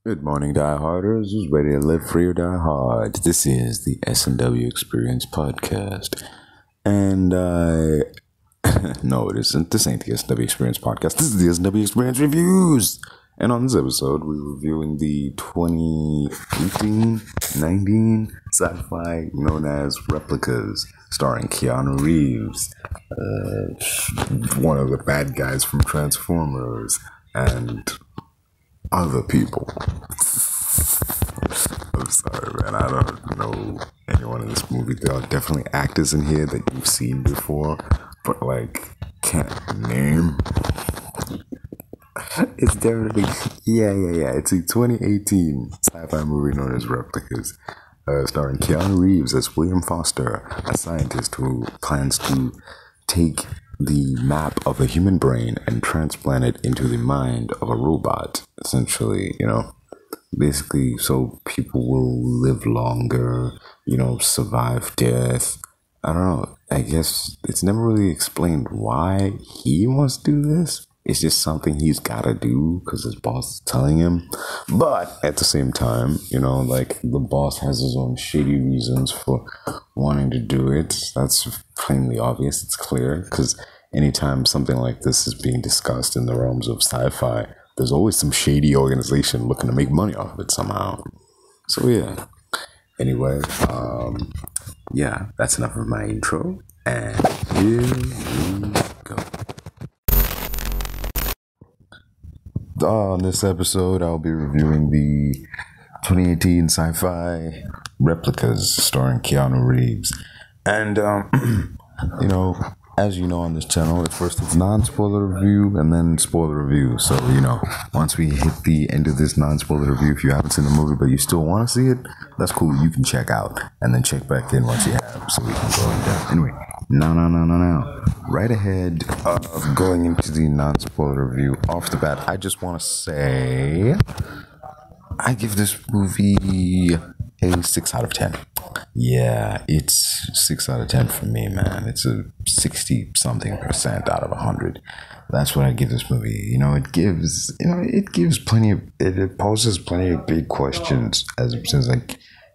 Good morning, dieharders. Who's ready to live free or die hard? This is the S&W EXPerience podcast. And no, it isn't. This ain't the S&W EXPerience podcast. This is the S&W EXPerience Reviews. And on this episode, we're reviewing the 2018-19 sci-fi known as Replicas, starring Keanu Reeves, one of the bad guys from Transformers, and other people. I'm sorry, man. I don't know anyone in this movie. There are definitely actors in here that you've seen before, but can't name. It's definitely yeah. It's a 2018 sci-fi movie known as Replicas, starring Keanu Reeves as William Foster, a scientist who plans to take the map of a human brain and transplant it into the mind of a robot, essentially, basically so people will live longer, survive death. I don't know. I guess it's never really explained why he wants to do this. It's just something he's got to do because his boss is telling him. But at the same time, the boss has his own shady reasons for wanting to do it. That's plainly obvious. It's clear because anytime something like this is being discussed in the realms of sci-fi, there's always some shady organization looking to make money off of it somehow. So yeah. Anyway, that's enough of my intro. And here we go. On this episode, I'll be reviewing the 2018 sci-fi Replicas starring Keanu Reeves. And, as you know on this channel, at first it's non-spoiler review and then spoiler review. So, once we hit the end of this non-spoiler review, if you haven't seen the movie but you still want to see it, that's cool. You can check out and then check back in once you have so we can go in depth. Anyway, no. Right ahead of going into the non-spoiler review, off the bat, I just want to say I give this movie a 6 out of 10. Yeah, it's 6 out of 10 for me, man. It's a 60-something% out of 100. That's what I give this movie. It poses plenty of big questions, as it says,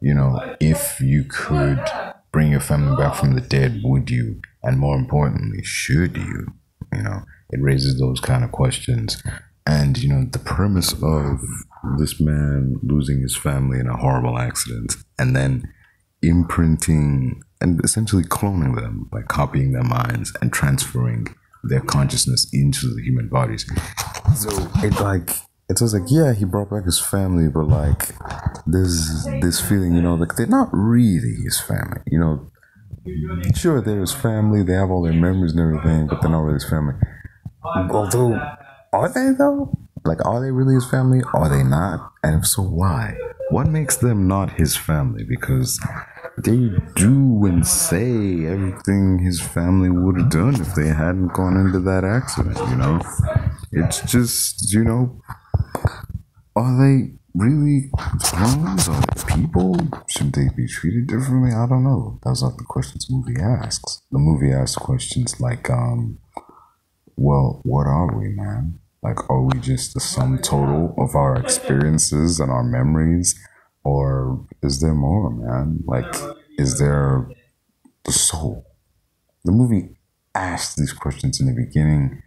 if you could bring your family back from the dead, would you? And more importantly, should you? It raises those kind of questions. And, the premise of this man losing his family in a horrible accident and then imprinting and essentially cloning them, by copying their minds and transferring their consciousness into the human bodies. So it's just yeah, he brought back his family, but there's this feeling, they're not really his family. Sure, they're his family, they have all their memories and everything, but they're not really his family. Although, are they though? Are they really his family? Are they not? And if so, why? What makes them not his family? Because they do and say everything his family would have done if they hadn't gone into that accident, It's just, are they really clones? Are they people? Should they be treated differently? I don't know. That's not the questions the movie asks. The movie asks questions like, well, what are we, man? Are we just the sum total of our experiences and our memories? Or is there more, man? Is there the soul? The movie asks these questions in the beginning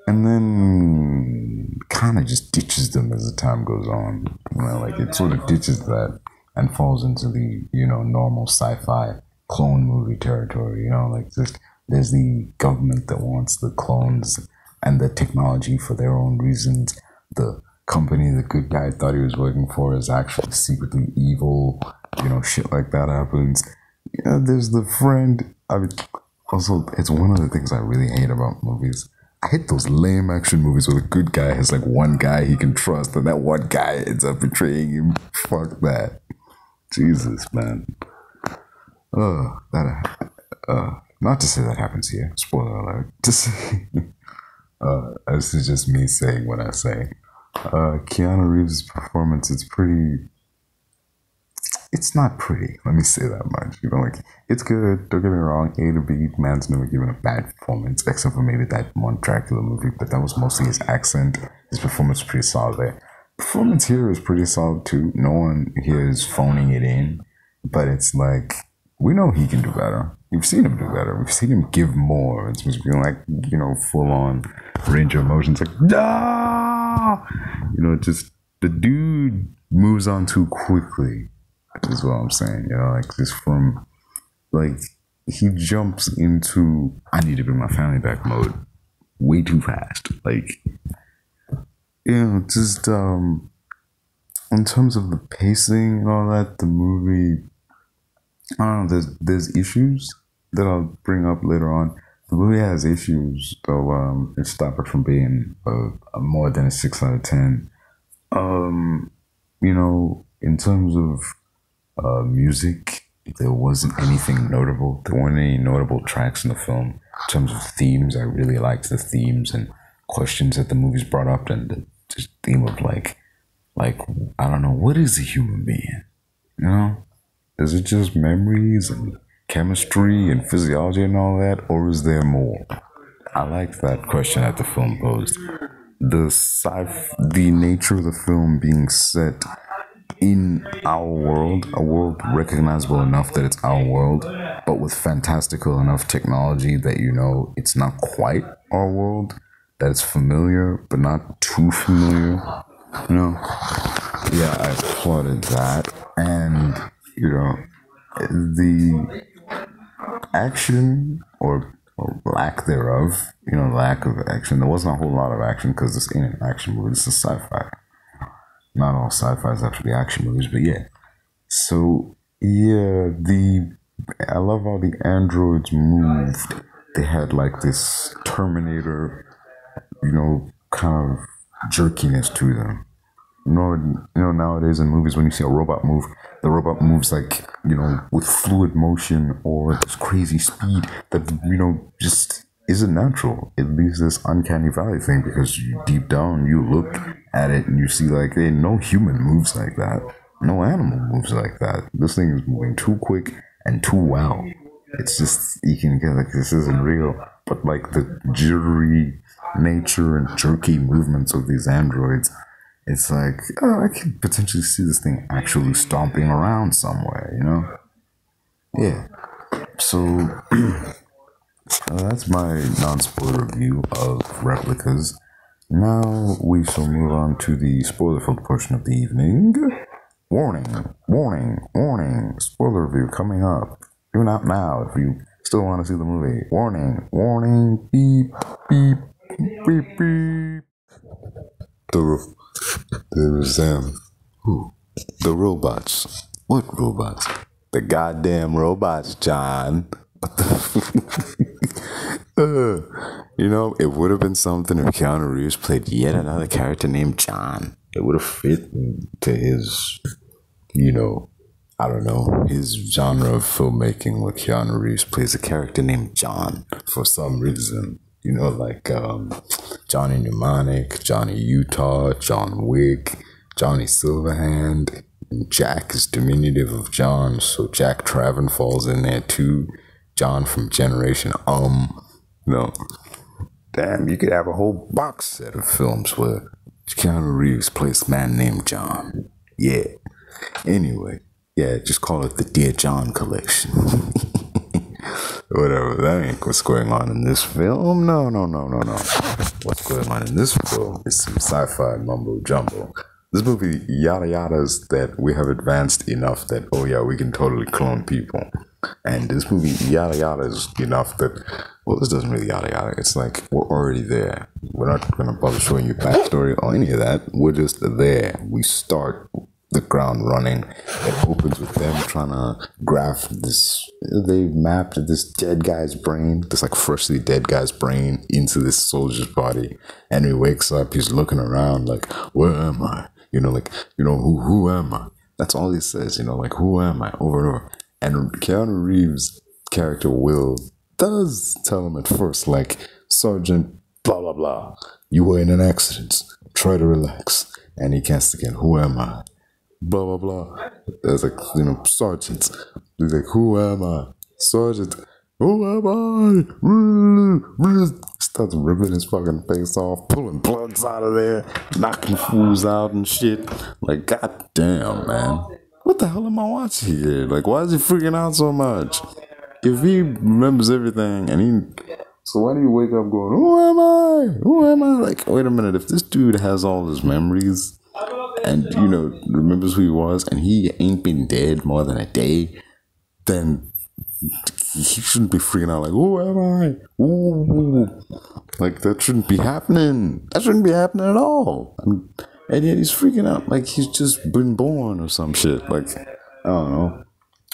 and then kind of just ditches them as the time goes on. It sort of ditches that and falls into the, normal sci-fi clone movie territory. There's the government that wants the clones and the technology for their own reasons. The company the good guy thought he was working for is actually secretly evil. Shit like that happens. There's the friend. Also, it's one of the things I really hate about movies. I hate those lame action movies where the good guy has one guy he can trust and that one guy ends up betraying him. Fuck that. Jesus, man. Not to say that happens here. Spoiler alert. To say, this is just me saying what I say. Keanu Reeves' performance, it's not pretty. Let me say that much. It's good. Don't get me wrong. A to B, man's never given a bad performance, except for maybe that one Dracula movie, but that was mostly his accent. His performance was pretty solid there. performance here is pretty solid too. No one here is phoning it in, but it's like we know he can do better. We've seen him do better. We've seen him give more. It's just being like, you know, full on range of emotions, like ah, you know, just the dude moves on too quickly. Is what I'm saying. You know, like just from like he jumps into I need to bring my family back mode way too fast. Like, you know, just in terms of the pacing and all that, the movie, I don't know, there's issues that I'll bring up later on. The movie has issues, so it stopped it from being a more than a 6 out of 10. You know, in terms of music, there wasn't anything notable. There weren't any notable tracks in the film. In terms of themes, I really liked the themes and questions that the movies brought up, and the just theme of like I don't know, what is a human being? You know, is it just memories and chemistry and physiology and all that, or is there more? I liked that question that the film posed. The nature of the film being set in our world, a world recognizable enough that it's our world, but with fantastical enough technology that you know it's not quite our world, that it's familiar but not too familiar. You know, yeah, I applauded that, and you know, the action or lack thereof, you know, lack of action. There wasn't a whole lot of action because this ain't an action movie. This is sci-fi. Not all sci-fis have to be action movies, but yeah. So yeah, I love how the androids moved. They had like this Terminator, you know, kind of jerkiness to them. You know, nowadays in movies, when you see a robot move, the robot moves like, you know, with fluid motion or this crazy speed that, you know, just isn't natural. It leaves this uncanny valley thing because deep down you look at it and you see like, hey, no human moves like that. No animal moves like that. This thing is moving too quick and too well. It's just, you can get like, this isn't real. But like the jittery nature and jerky movements of these androids, it's like, oh, I can potentially see this thing actually stomping around somewhere, you know? Yeah. So, that's my non-spoiler review of Replicas. Now we shall move on to the spoiler-filled portion of the evening. Warning, warning, warning. Spoiler review coming up. Do not now if you still want to see the movie. Warning, warning, beep, beep, beep, beep. The robots. What robots? The goddamn robots, John. What the you know, it would have been something if Keanu Reeves played yet another character named John. It would have fit to his, you know, I don't know, his genre of filmmaking where Keanu Reeves plays a character named John for some reason. You know, like Johnny Mnemonic, Johnny Utah, John Wick, Johnny Silverhand. Jack is diminutive of John, so Jack Traven falls in there too. John from Generation no. Damn, you could have a whole box set of films where Keanu Reeves plays a man named John. Yeah. Anyway, yeah, just call it the Dear John collection. Whatever, that ain't what's going on in this film. No. What's going on in this film is some sci-fi mumbo jumbo. This movie, yada yadas that we have advanced enough that, oh yeah, we can totally clone people. And this movie, yada yadas enough that, well, this doesn't really yada yada. It's like, we're already there. We're not going to bother showing you backstory or any of that. We're just there. We start the ground running. It opens with them trying to graft this. They've mapped this dead guy's brain, this like freshly dead guy's brain, into this soldier's body. And he wakes up, he's looking around like, where am I? You know, like, you know, who am I? That's all he says, you know, like, who am I? Over and over. And Keanu Reeves' character Will does tell him at first, like, Sergeant blah blah blah, you were in an accident, try to relax. And he casts again, who am I? Blah blah blah. There's like, you know, Sergeant. He's like, who am I? Sergeant. Who am I? Starts ripping his fucking face off, pulling plugs out of there, knocking fools out and shit. Like, goddamn, man. What the hell am I watching here? Like, why is he freaking out so much? If he remembers everything and he... So why do you wake up going, who am I? Who am I? Like, wait a minute. If this dude has all his memories and, you know, remembers who he was and he ain't been dead more than a day, then he shouldn't be freaking out like, who am I? Ooh. Like, that shouldn't be happening. That shouldn't be happening at all. And yet he's freaking out like he's just been born or some shit. Like, I don't know.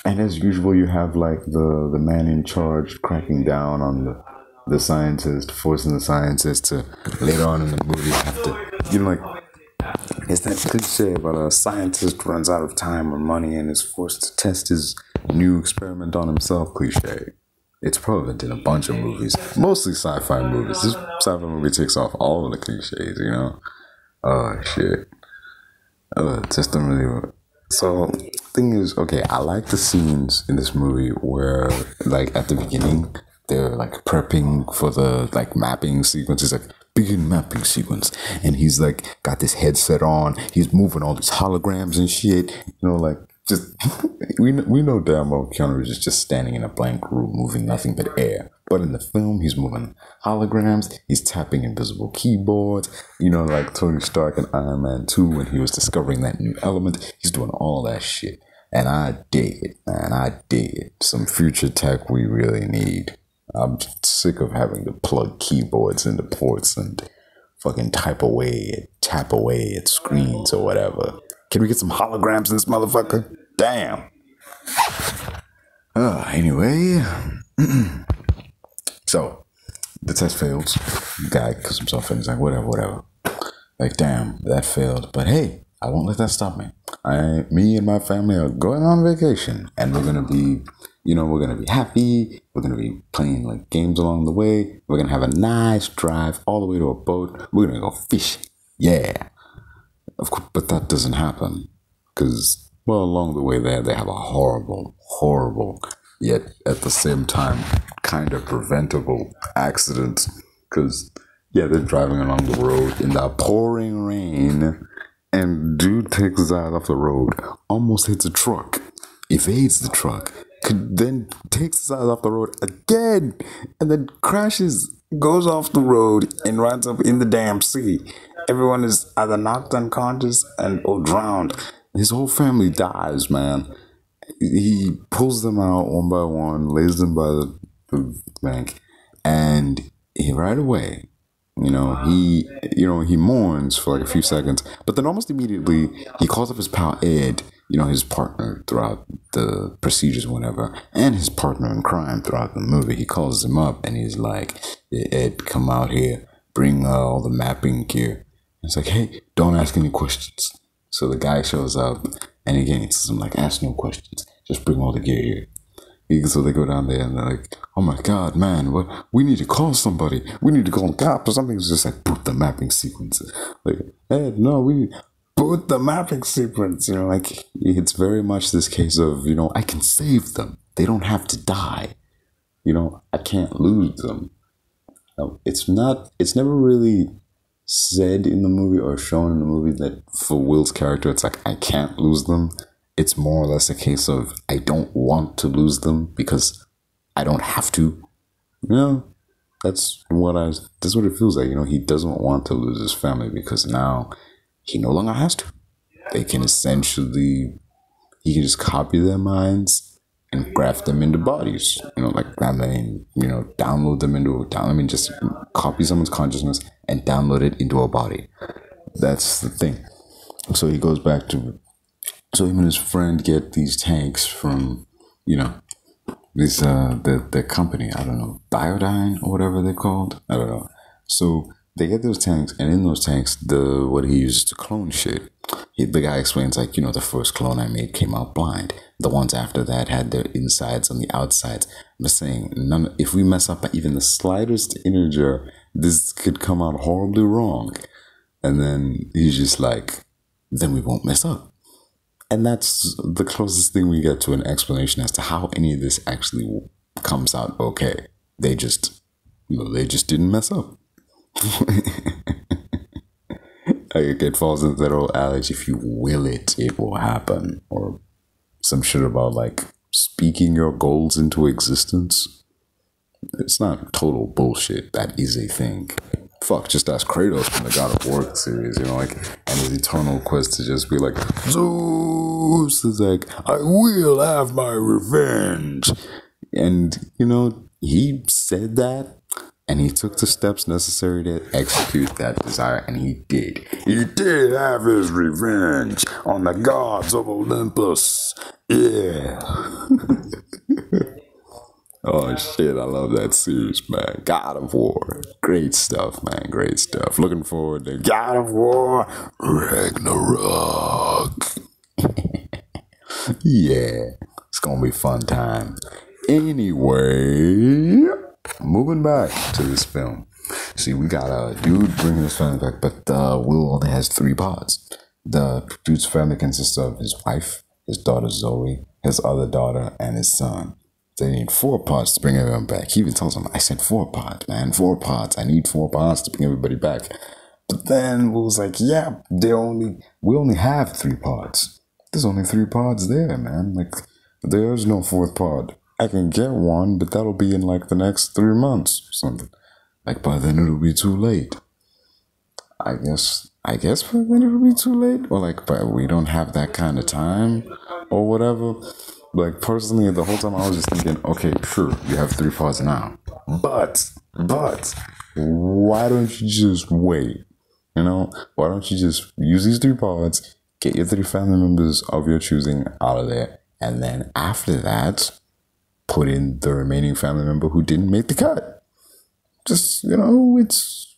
And as usual, you have like the man in charge cracking down on the scientist, forcing the scientist to later on in the movie have to, you know, like, it's that cliche about a scientist runs out of time or money and is forced to test his new experiment on himself cliche. It's prevalent in a bunch of movies, mostly sci-fi movies. This sci-fi movie takes off all of the cliches, you know? Oh, shit. Just don't really... So, thing is, okay, I like the scenes in this movie where, like, at the beginning, they're, like, prepping for the, like, mapping sequence. It's like, begin mapping sequence. And he's, like, got this headset on. He's moving all these holograms and shit. You know, like, just... we know damn well Keanu Reeves is just standing in a blank room, moving nothing but air. But in the film, he's moving holograms. He's tapping invisible keyboards. You know, like Tony Stark in Iron Man 2 when he was discovering that new element. He's doing all that shit. And I dig it, man. I dig it. Some future tech we really need. I'm sick of having to plug keyboards into ports and fucking type away, tap away at screens or whatever. Can we get some holograms in this motherfucker? Damn. Anyway. So, the test fails. The guy kills himself and he's like, whatever. Like, damn, that failed. But hey, I won't let that stop me. Me and my family are going on vacation. And we're going to be, you know, we're going to be happy. We're going to be playing, like, games along the way. We're going to have a nice drive all the way to a boat. We're going to go fishing. Yeah. Of course, but that doesn't happen. Because, well, along the way there, they have a horrible, yet at the same time, kind of preventable accident. Because, yeah, they're driving along the road in the pouring rain, and dude takes his eyes off the road, almost hits a truck, evades the truck, then takes his eyes off the road again, and then crashes, goes off the road, and runs up in the damn sea. Everyone is either knocked unconscious or drowned. His whole family dies, man. He pulls them out one by one, lays them by the bank, and right away, he mourns for like a few seconds, but then almost immediately he calls up his pal Ed, his partner throughout the procedures, whatever, and his partner in crime throughout the movie. He calls him up and he's like, Ed, come out here, bring all the mapping gear. It's like, hey, don't ask any questions. So the guy shows up, and again, he tells him, like, ask no questions. Just bring all the gear here. So they go down there, and they're like, oh my God, man, we need to call somebody. We need to call the cops or something. It's just like, boot the mapping sequence. Like, hey, no, we boot the mapping sequence. Like, it's very much this case of, I can save them. They don't have to die. I can't lose them. It's never really said in the movie or shown in the movie that for Will's character, it's like, I can't lose them. It's more or less a case of, I don't want to lose them because I don't have to. That's what it feels like. He doesn't want to lose his family because now he no longer has to. They can essentially, he can just copy their minds and graft them into bodies. Download them into, just copy someone's consciousness and download it into a body. That's the thing. So he goes back to, so him and his friend get these tanks from, this, the company, I don't know, Biodyne or whatever they're called. I don't know. So they get those tanks, and in those tanks, what he uses to clone shit. The guy explains, like, the first clone I made came out blind. The ones after that had their insides on the outsides. I'm just saying, if we mess up even the slightest integer, this could come out horribly wrong. And then he's just like, then we won't mess up. And that's the closest thing we get to an explanation as to how any of this actually comes out okay. They just didn't mess up. Like, it falls into that old adage, if you will it, it will happen. Or some shit about, like, speaking your goals into existence. It's not total bullshit. That is a thing. Fuck, just ask Kratos from the God of War series, like, and his eternal quest to just be like, Zeus is like, I will have my revenge. And, he said that, and he took the steps necessary to execute that desire, and he did. He did have his revenge on the gods of Olympus. Yeah. Oh shit, I love that series, man. God of War. Great stuff, man. Great stuff. Looking forward to God of War Ragnarok. Yeah. It's gonna be a fun time. Anyway, moving back to this film. See, we got a dude bringing this family back, but Will only has 3 pods. The dude's family consists of his wife, his daughter Zoe, his other daughter, and his son. They need 4 pods to bring everyone back. He even tells them, I said 4 pods, man. 4 pods. I need 4 pods to bring everybody back. But then Will's like, yeah, we only have 3 pods. There's only 3 pods there, man. Like, there's no 4th pod. I can get one, but that'll be in like the next 3 months or something. Like, by then it'll be too late. I guess by then it'll be too late. Or like, but we don't have that kind of time or whatever. Like, personally, the whole time I was just thinking, okay, sure, you have 3 pods now. But, why don't you just wait? Why don't you just use these 3 pods, get your 3 family members of your choosing out of there, and then after that, put in the remaining family member who didn't make the cut. Just, it's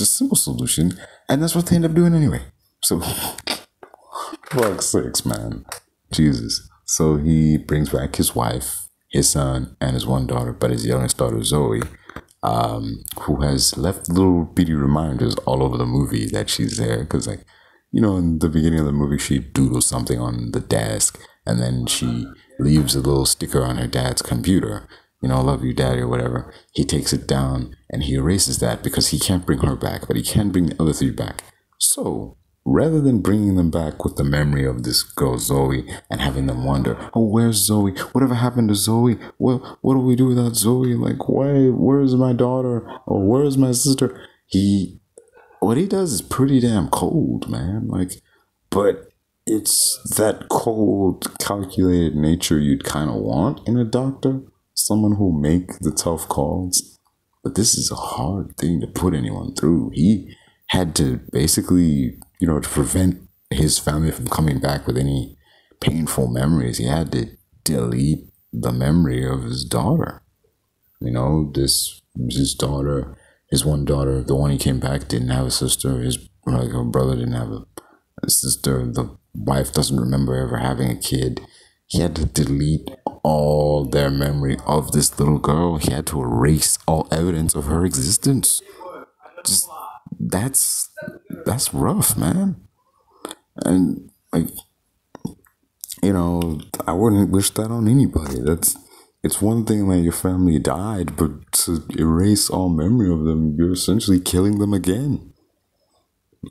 a simple solution, and that's what they end up doing anyway. So, fuck sakes, man. Jesus. So he brings back his wife, his son, and his 1 daughter, but his youngest daughter, Zoe, who has left little bitty reminders all over the movie that she's there. Because, like, in the beginning of the movie, she doodles something on the desk, and then she leaves a little sticker on her dad's computer. Love you, daddy, or whatever. He takes it down, and he erases that because he can't bring her back, but he can bring the other 3 back. So, rather than bringing them back with the memory of this girl, Zoe, and having them wonder, oh, where's Zoe? Whatever happened to Zoe? What do we do without Zoe? Like, where's my daughter? Or where's my sister? What he does is pretty damn cold, man. Like, but it's that cold, calculated nature you'd kind of want in a doctor. Someone who'll make the tough calls. But this is a hard thing to put anyone through. He had to basically, to prevent his family from coming back with any painful memories, he had to delete the memory of his daughter. His daughter, his 1 daughter, the one he came back, didn't have a sister. Her brother didn't have a sister. The wife doesn't remember ever having a kid. He had to delete all their memory of this little girl. He had to erase all evidence of her existence. Just, that's rough, man. And, like, I wouldn't wish that on anybody. It's one thing that your family died, but to erase all memory of them, you're essentially killing them again.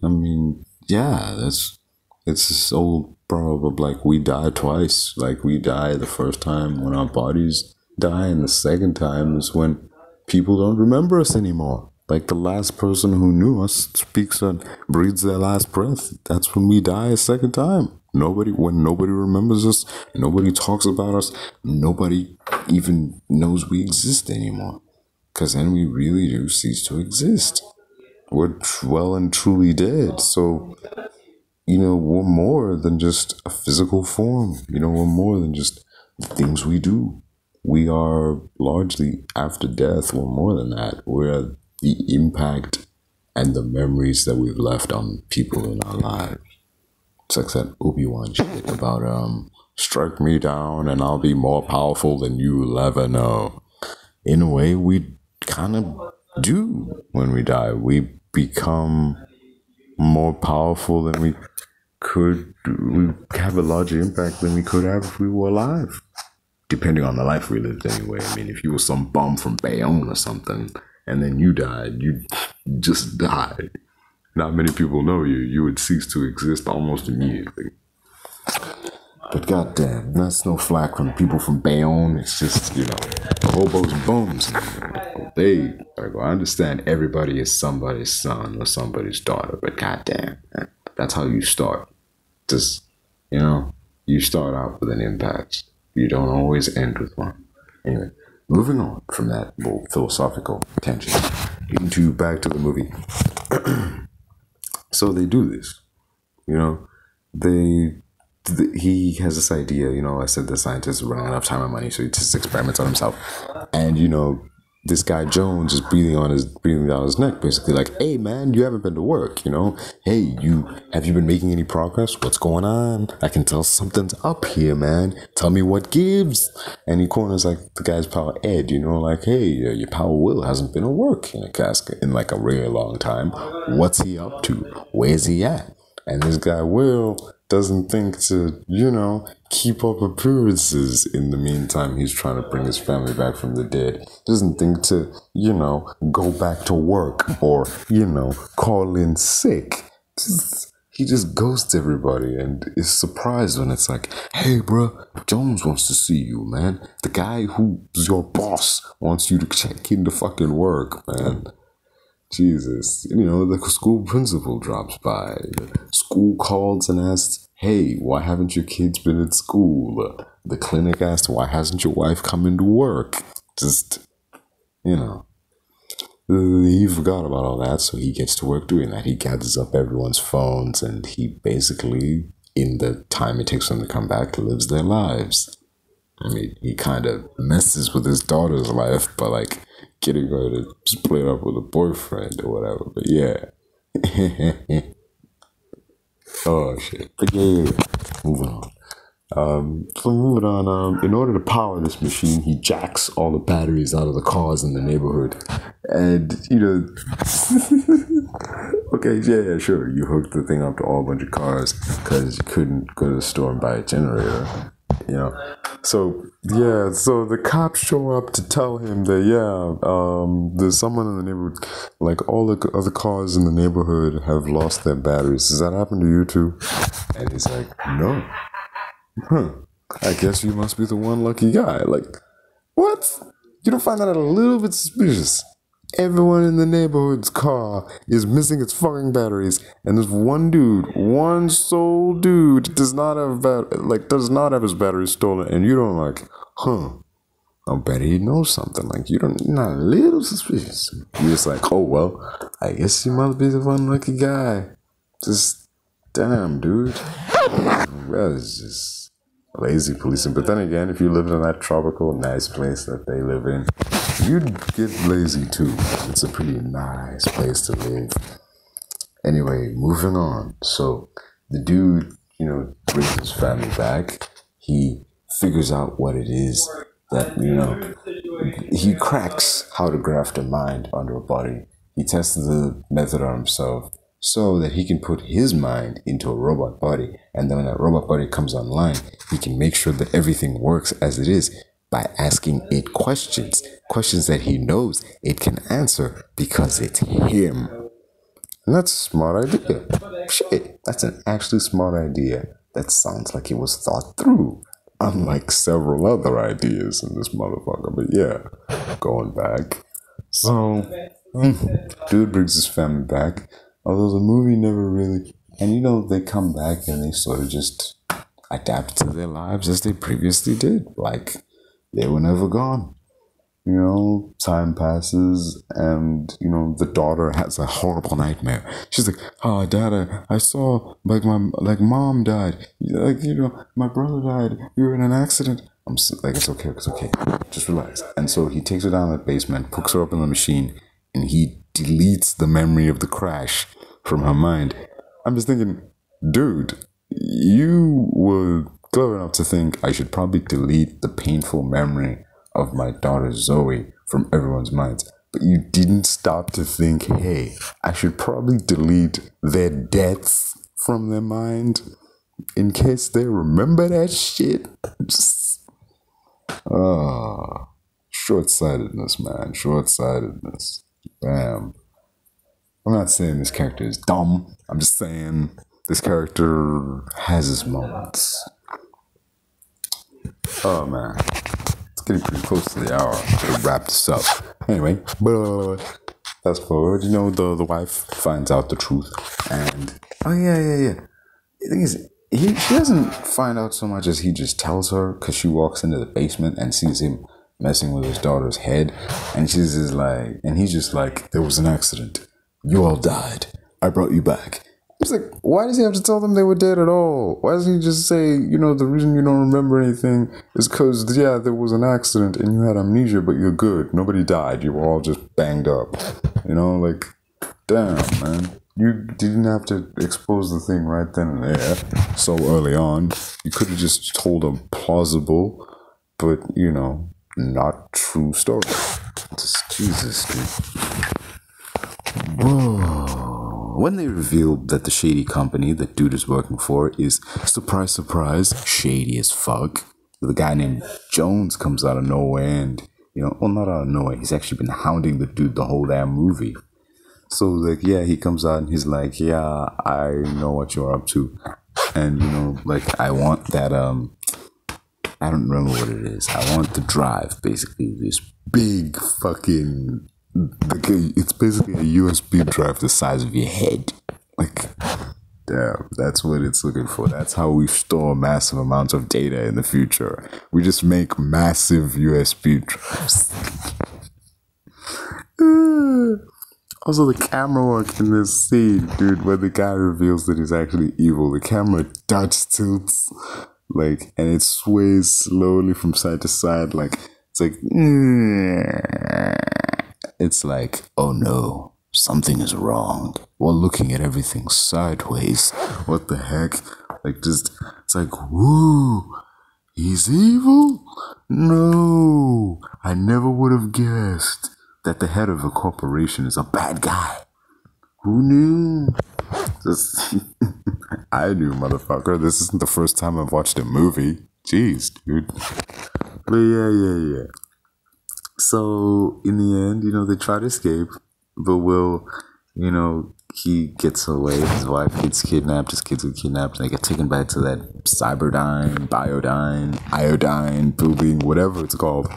I mean, yeah, it's this old proverb of, like, we die twice. Like, we die the first time when our bodies die, and the second time is when people don't remember us anymore. Like, the last person who knew us speaks and breathes their last breath. That's when we die a second time. When nobody remembers us, nobody talks about us, nobody even knows we exist anymore. Because then we really do cease to exist. We're well and truly dead. So, we're more than just a physical form. We're more than just the things we do. We are largely, after death, we're more than that. We're the impact and the memories that we've left on people in our lives. It's like that Obi-Wan shit about, strike me down and I'll be more powerful than you'll ever know. In a way, we kind of do when we die. We become more powerful than we could. We have a larger impact than we could have if we were alive. depending on the life we lived anyway. I mean, if you were some bum from Bayonne or something, and then you died, you just died. Not many people know you. You would cease to exist almost immediately. But goddamn, that's no flack from people from Bayonne. It's just, you know, hobos and bums. They, like, I understand everybody is somebody's son or somebody's daughter, but goddamn, that's how you start. Just, you know, you start out with an impact. You don't always end with one. Anyway, moving on from that little philosophical tangent into back to the movie. So they do this, you know, he has this idea, you know, I said the scientist is running out of time and money, so he just experiments on himself. And, you know, this guy Jones is breathing down his neck, basically like, hey man, you haven't been to work, you know? Hey, have you been making any progress? What's going on? I can tell something's up here, man. Tell me what gives. And he corners like the guy's pal Ed, you know, like, hey, your pal Will hasn't been to work in like a really long time. What's he up to? Where's he at? And this guy Will doesn't think to, you know, keep up appearances in the meantime he's trying to bring his family back from the dead. Doesn't think to, you know, go back to work or, you know, call in sick. He just ghosts everybody and is surprised when it's like, hey bro, Jones wants to see you, man. The guy who's your boss wants you to check into fucking work, man. Jesus, you know, the school principal drops by. The school calls and asks, hey, why haven't your kids been at school? The clinic asks, why hasn't your wife come into work? Just, you know, he forgot about all that, so he gets to work doing that. He gathers up everyone's phones and he basically, in the time it takes them to come back, lives their lives. I mean, he kind of messes with his daughter's life by, like, getting her to split up with a boyfriend or whatever, but yeah. Oh, shit. But yeah. Moving on. In order to power this machine, he jacks all the batteries out of the cars in the neighborhood. And, you know, okay, yeah, sure, you hooked the thing up to all a bunch of cars because you couldn't go to the store and buy a generator. You know, so the cops show up to tell him that, there's someone in the neighborhood, like all the other cars in the neighborhood have lost their batteries. Does that happen to you too? And he's like, no. I guess you must be the one lucky guy. Like, what? You don't find that a little bit suspicious? Everyone in the neighborhood's car is missing its fucking batteries, and this one sole dude does not have his batteries stolen, and you don't I bet he knows something. Like, you're not a little suspicious. You're just like, oh well, I guess you must be the one lucky guy. Just damn, dude. That is just lazy policing. But then again, if you live in that tropical nice place that they live in, you'd get lazy too. It's a pretty nice place to live. Anyway, moving on. So the dude, you know, brings his family back. He figures out what it is that, you know, he cracks how to graft a mind onto a body. He tests the method on himself so that he can put his mind into a robot body. And then when that robot body comes online, he can make sure that everything works as it is by asking it questions that he knows it can answer because it's him. And that's a smart idea. Shit, that's an actually smart idea. That sounds like it was thought through, unlike several other ideas in this motherfucker. But yeah, going back. So, dude brings his family back. Although the movie never really, and you know, they come back and they sort of just adapt to their lives as they previously did. Like, they were never gone. You know, time passes and, you know, the daughter has a horrible nightmare. She's like, oh, Dad, I saw, Mom died. Like, you know, my brother died. We were in an accident. I'm like, it's okay. Just relax. And so he takes her down to the basement, hooks her up in the machine, and he deletes the memory of the crash from her mind. I'm just thinking, dude, you were clever enough to think I should probably delete the painful memory of my daughter Zoe from everyone's minds. But you didn't stop to think, hey, I should probably delete their deaths from their mind in case they remember that shit. Short-sightedness, man. Short-sightedness. Bam. I'm not saying this character is dumb. I'm just saying this character has his moments. Oh, man. It's getting pretty close to the hour to wrap this up. Anyway, fast forward, the wife finds out the truth. And, yeah. The thing is, she doesn't find out so much as he just tells her, because she walks into the basement and sees him messing with his daughter's head. And she's just like, and he's just like, there was an accident. You all died. I brought you back. It's like, why does he have to tell them they were dead at all? Why doesn't he just say, the reason you don't remember anything is because, yeah, there was an accident and you had amnesia, but you're good. Nobody died. You were all just banged up. Like, damn, man. You didn't have to expose the thing right then and there so early on. You could have just told a plausible, but, not true story. Jesus, dude. Whoa. When they revealed that the shady company that dude is working for is, surprise, surprise, shady as fuck, the guy named Jones comes out of nowhere and, not out of nowhere, he's actually been hounding the dude the whole damn movie. So, he comes out and he's like, yeah, I know what you're up to. And, I want that, I don't remember what it is. I want the drive, basically, this big fucking, it's basically a USB drive the size of your head. Damn, that's what it's looking for. That's how we store massive amounts of data in the future. We just make massive USB drives. Also, the camera work in this scene, dude, when the guy reveals that he's actually evil, the camera Dutch tilts, and it sways slowly from side to side, it's like, oh no, something is wrong. We're looking at everything sideways. What the heck? It's like, woo, he's evil? No, I never would have guessed that the head of a corporation is a bad guy. Who knew? I knew, motherfucker. This isn't the first time I've watched a movie. Jeez, dude. But yeah. So, in the end, they try to escape, but Will, he gets away. His wife gets kidnapped, his kids get kidnapped, and they get taken back to that iodine building, whatever it's called.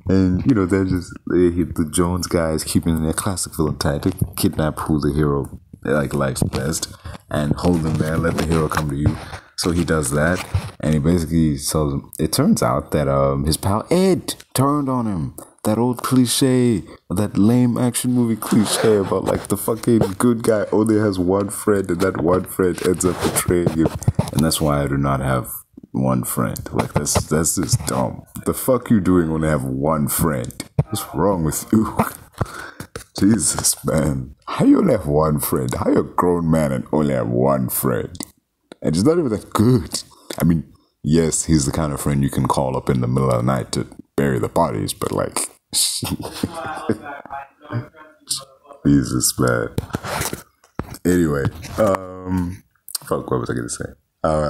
And, they're just, the Jones guys keeping their classic villain tactic, kidnap who the hero, likes best, and hold them there, let the hero come to you. So he does that, and he basically tells him, it turns out that his pal Ed turned on him. That old cliche, that lame action movie cliche about the fucking good guy only has one friend and that one friend ends up betraying him. And that's why I do not have one friend. That's just dumb. The fuck you doing when I have one friend? What's wrong with you? Jesus, man. How you only have one friend? How you a grown man and only have one friend? And he's not even that good. I mean, yes, he's the kind of friend you can call up in the middle of the night to bury the bodies, but Jesus, man. Anyway, fuck, what was I gonna say?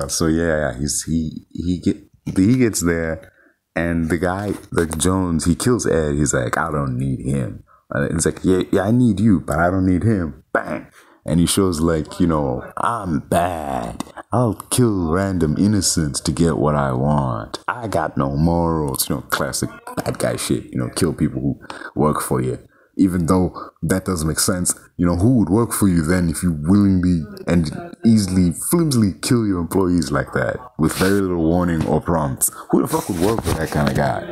So yeah, he gets there, and the guy, Jones, he kills Ed. He's like, I don't need him. And it's like, yeah, I need you, but I don't need him. Bang. And he shows I'm bad. I'll kill random innocents to get what I want. I got no morals. Classic bad guy shit. Kill people who work for you. Even though that doesn't make sense. Who would work for you then if you willingly and easily, flimsily kill your employees like that with very little warning or prompts? Who the fuck would work for that kind of guy?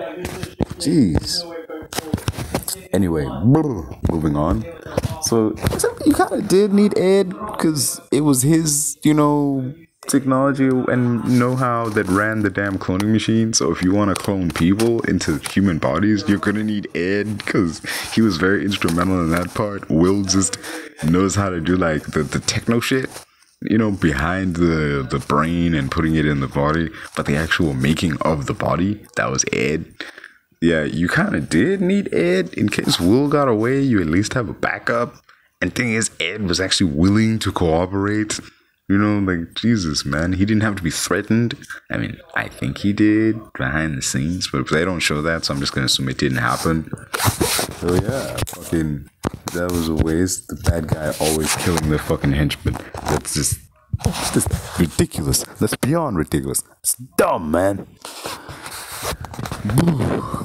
Jeez. Anyway, moving on. So, you kind of did need Ed because it was his, technology and know-how that ran the damn cloning machine. So if you want to clone people into human bodies, you're going to need Ed because he was very instrumental in that part. Will just knows how to do the techno shit, behind the brain and putting it in the body. But the actual making of the body, that was Ed. Yeah, you kind of did need Ed. In case Will got away, you at least have a backup. And thing is, Ed was actually willing to cooperate. You know, like, Jesus, man. He didn't have to be threatened. I mean, I think he did behind the scenes, but they don't show that, so I'm just gonna assume it didn't happen. So yeah, fucking, that was a waste. The bad guy always killing the fucking henchman. That's just ridiculous. That's beyond ridiculous. It's dumb, man.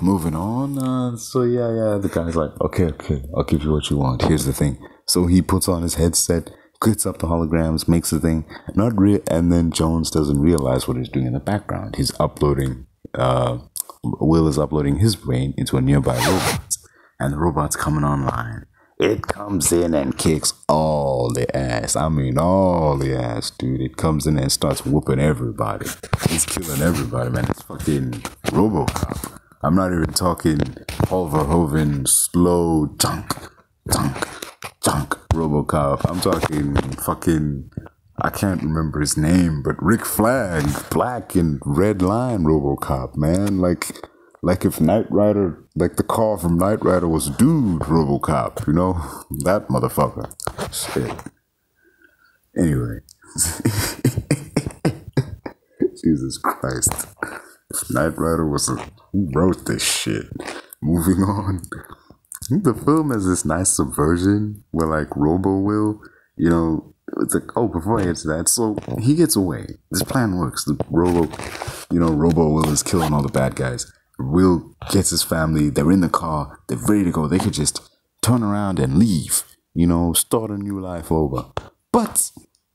Moving on. So yeah, the guy's like, okay, I'll give you what you want. Here's the thing. So he puts on his headset, clicks up the holograms, makes the thing, and then Jones doesn't realize what he's doing in the background. He's uploading, Will is uploading his brain into a nearby robot, and the robot's coming online. It comes in and kicks all the ass. I mean, all the ass, dude. It comes in and starts whooping everybody. It's killing everybody, man. It's fucking RoboCop. I'm not even talking Paul Verhoeven, slow, junk, RoboCop. I'm talking fucking, I can't remember his name, but Rick Flag, black and red line RoboCop, man. Like if Knight Rider, like the car from Knight Rider was Dude RoboCop, you know? That motherfucker. Shit. Anyway. Jesus Christ. If Knight Rider was who wrote this shit? Moving on. The film has this nice subversion where like Robo Will, you know, it's like, oh, before I get to that, so he gets away. This plan works. The Robo Will is killing all the bad guys. Will gets his family, they're in the car, they're ready to go. They could just turn around and leave, you know, start a new life over. But,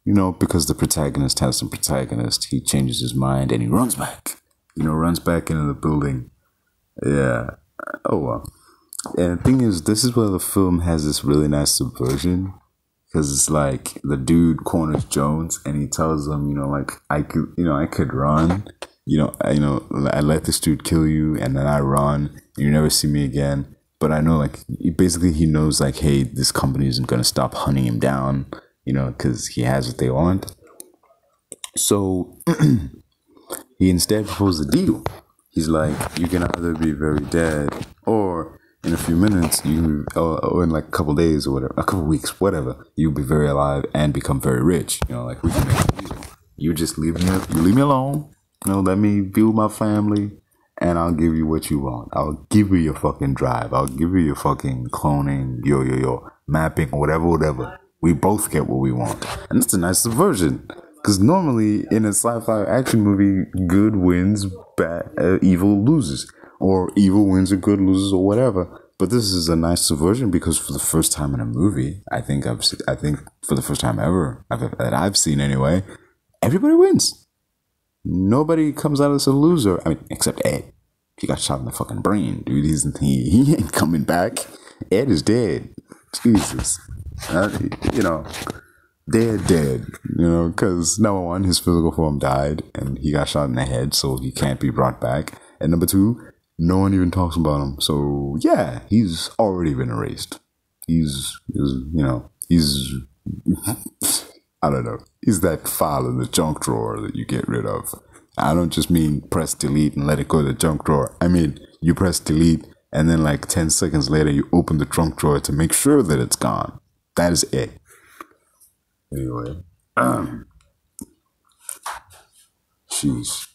you know, because the protagonist has some protagonist, he changes his mind and he runs back. You know, runs back into the building. Yeah. Oh, well. And the thing is, this is where the film has this really nice subversion. Because it's like, the dude corners Jones and he tells him, you know, like, I could run. I let this dude kill you, and then I run, and you never see me again. But I know, like, basically he knows, like, hey, this company isn't going to stop hunting him down, you know, because he has what they want. So he instead proposed a deal. He's like, you can either be very dead, or in a few minutes, or in like a couple days or whatever, a couple weeks, whatever, you'll be very alive and become very rich. You know, like, we can make a deal. You just leave me alone. You know, let me be with my family, and I'll give you what you want. I'll give you your fucking drive. I'll give you your fucking cloning, your mapping, whatever. We both get what we want. And that's a nice subversion. Because normally, in a sci-fi action movie, good wins, evil loses. Or evil wins or good loses or whatever. But this is a nice subversion because for the first time in a movie, I think for the first time ever, that I've seen anyway, everybody wins. Nobody comes out as a loser. I mean, except Ed. He got shot in the fucking brain, dude. He ain't coming back. Ed is dead. Jesus. You know, dead. You know, because number one, his physical form died, and he got shot in the head, so he can't be brought back. And number two, no one even talks about him. So yeah, he's already been erased. He's I don't know. Is that file in the junk drawer that you get rid of? I don't just mean press delete and let it go to the junk drawer. I mean, you press delete and then like 10 seconds later you open the trunk drawer to make sure that it's gone. That is it. Anyway. Sheesh.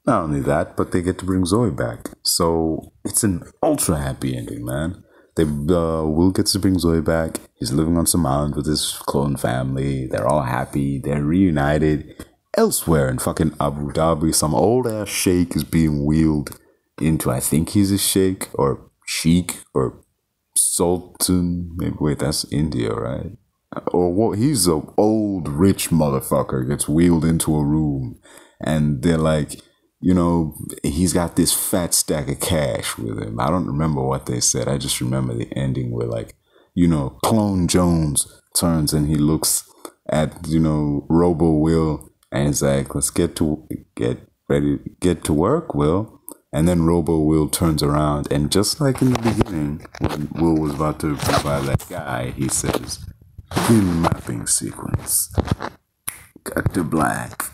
Not only that, but they get to bring Zoe back. So it's an ultra happy ending, man. Will gets to bring Zoe back. He's living on some island with his clone family. They're all happy. They're reunited. Elsewhere in fucking Abu Dhabi, some old ass sheikh is being wheeled into, I think he's a sheikh or sheik or sultan. Maybe, wait, that's India, right? Or what? He's an old rich motherfucker gets wheeled into a room, and they're like, you know, he's got this fat stack of cash with him. I don't remember what they said. I just remember the ending where, like, you know, Clone Jones turns and he looks at, you know, Robo Will, and he's like, let's get to work, Will. And then Robo Will turns around, and just like in the beginning, when Will was about to provide that guy, he says, "Pin mapping sequence. Cut to black."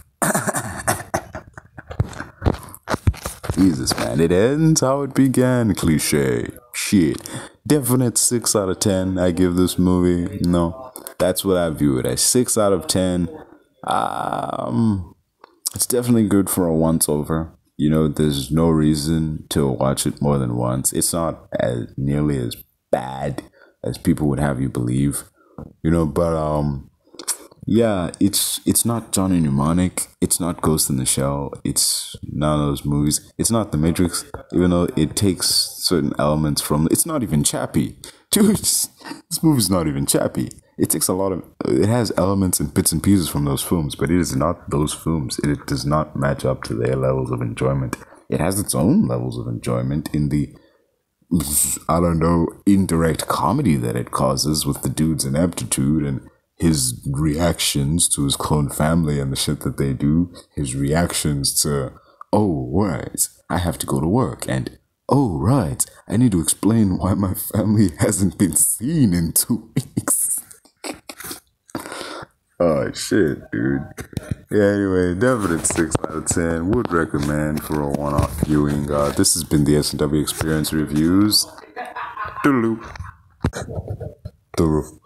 Jesus, man, it ends how it began, cliche. shit. Definite 6 out of 10 I give this movie. No, that's what I view it as. 6 out of 10. It's definitely good for a once over. You know, there's no reason to watch it more than once. It's not as nearly as bad as people would have you believe. You know, but yeah, it's not Johnny Mnemonic. It's not Ghost in the Shell. It's none of those movies. It's not The Matrix, even though it takes certain elements from. It's not even Chappie, dude. This movie's not even Chappie. It takes a lot of. It has elements and bits and pieces from those films, but it is not those films. It does not match up to their levels of enjoyment. It has its own levels of enjoyment in the, I don't know, indirect comedy that it causes with the dude's ineptitude and his reactions to his clone family and the shit that they do, his reactions to, oh, right, I have to go to work, and, oh, right, I need to explain why my family hasn't been seen in 2 weeks. Oh, shit, dude. Yeah, anyway, definite 6 out of 10. Would recommend for a one-off viewing. This has been the S&W EXPerience Reviews. Toodaloo. Toodaloo.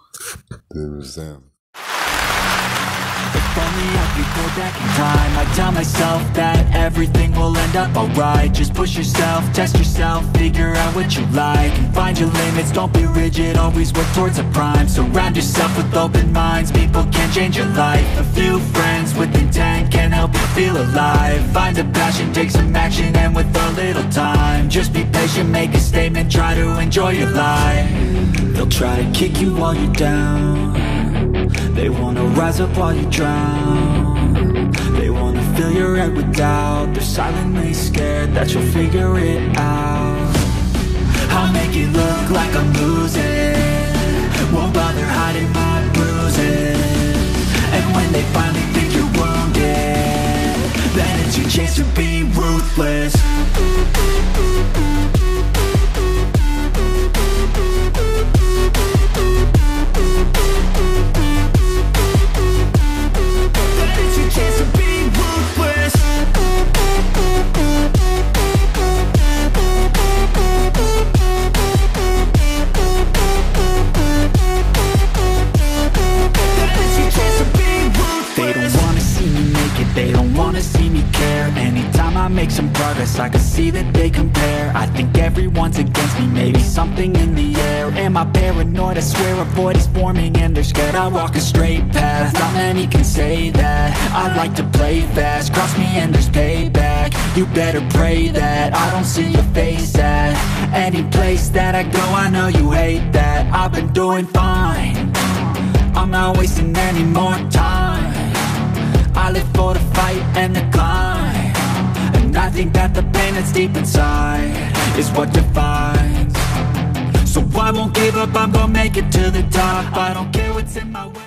There's them. If only I could go back in time, I'd tell myself that everything will end up alright. Just push yourself, test yourself, figure out what you like, and find your limits, don't be rigid, always work towards a prime. Surround yourself with open minds, people can change your life. A few friends with intent can help you feel alive. Find a passion, take some action, and with a little time, just be patient, make a statement, try to enjoy your life. They'll try to kick you while you're down, they wanna rise up while you drown. They wanna fill your head with doubt, they're silently scared that you'll figure it out. I'll make it look like I'm losing, won't bother hiding my bruises. And when they finally think you're wounded, then it's your chance to be ruthless. They don't wanna see me care. Anytime I make some progress, I can see that they compare. I think everyone's against me, maybe something in the air. Am I paranoid? I swear a void is forming and they're scared I walk a straight path. Not many can say that. I like to play fast, cross me and there's payback. You better pray that I don't see your face at any place that I go. I know you hate that. I've been doing fine, I'm not wasting any more time. I live for the fight and the climb, and I think that the pain that's deep inside is what defines. So I won't give up, I'm gonna make it to the top. I don't care what's in my way.